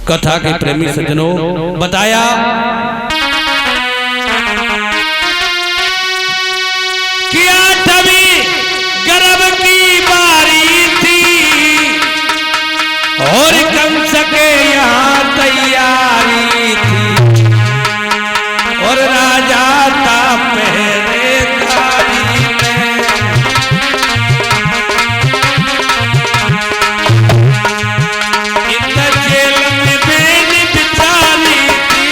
कथा के प्रेमी सज्जनों बताया कि 8वीं गर्भ की बारी थी और कंस के यहाँ तैयारी थी और राजा था पहरेदारी में। इतना जेल में बेनी बिचारी थी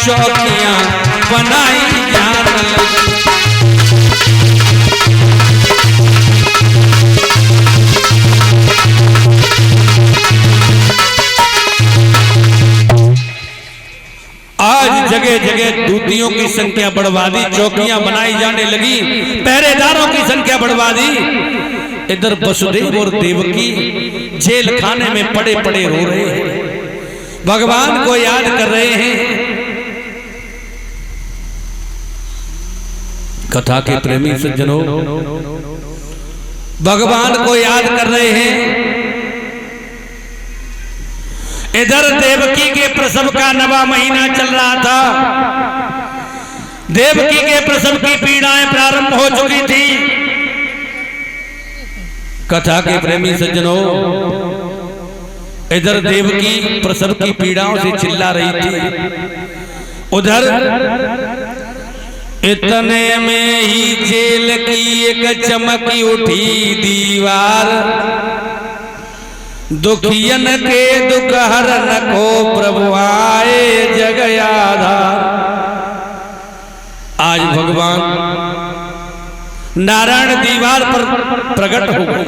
चौकियां बनाई जान लगी। आज जगह जगह दूतियों की संख्या बढ़वा दी, चौकियां बनाई जाने लगी, पहरेदारों की संख्या बढ़वा दी। इधर वसुदेव और देवकी जेल खाने में पड़े पड़े रो रहे हैं, भगवान को याद कर रहे हैं। कथा के प्रेमी सज्जनों भगवान को याद कर रहे हैं। इधर देवकी के प्रसव का 9वां महीना चल रहा था। देवकी के प्रसव की पीड़ाएं प्रारंभ हो चुकी थी। कथा के प्रेमी सज्जनों इधर देवकी प्रसव की पीड़ाओं से चिल्ला रही थी, उधर इतने में ही जेल की एक चमकी उठी दीवार, दुखियन के दुख हरन को प्रभु आए जग आधार। आज भगवान नारायण दीवार पर प्रकट हो गए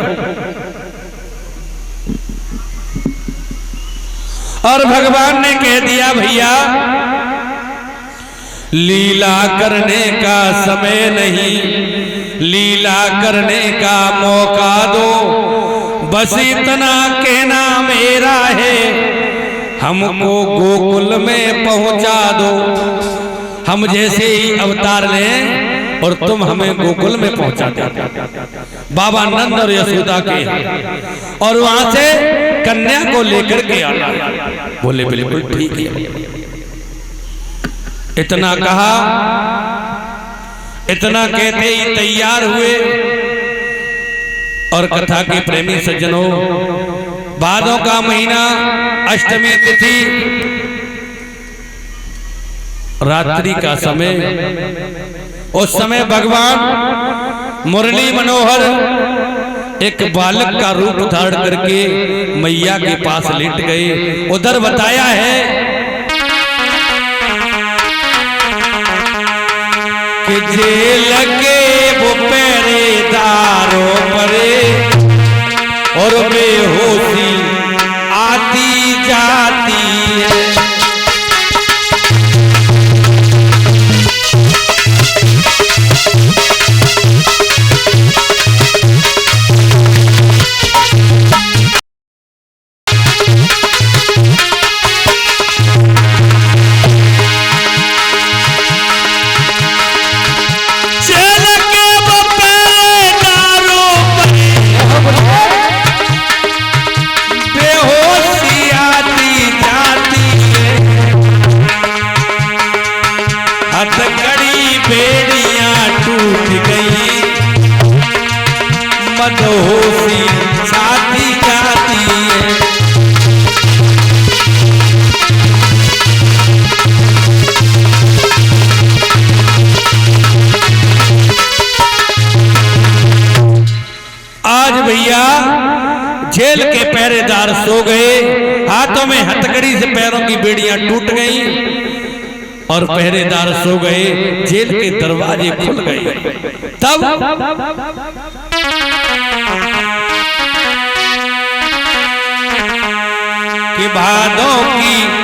और भगवान ने कह दिया, भैया लीला करने का समय नहीं, लीला करने का मौका दो, बस इतना कहना मेरा है, हमको गोकुल में पहुंचा दो। हम जैसे ही अवतार लें और तुम हमें गोकुल में पहुंचा दो। बाबा नंद और यशोदा के और वहां से कन्या को लेकर के आना। बोले बिल्कुल ठीक है। इतना कहा, इतना कहते ही तैयार हुए और कथा के प्रेमी सज्जनों भादों का महीना, अष्टमी तिथि, रात्रि का समय। उस समय भगवान मुरली मनोहर एक बालक का रूप धारण करके मैया के पास लेट गए। उधर बताया है कि जेल के वो पहरेदारों परे और बेहोशी आती जाती है। मदहोशी छाती जाती है। आज भैया जेल के पहरेदार सो गए, हाथों में हथकड़ी से पैरों की बेड़ियां टूट गईं और पहरेदार सो गए, जेल के दरवाजे खुल गए। तब भादों की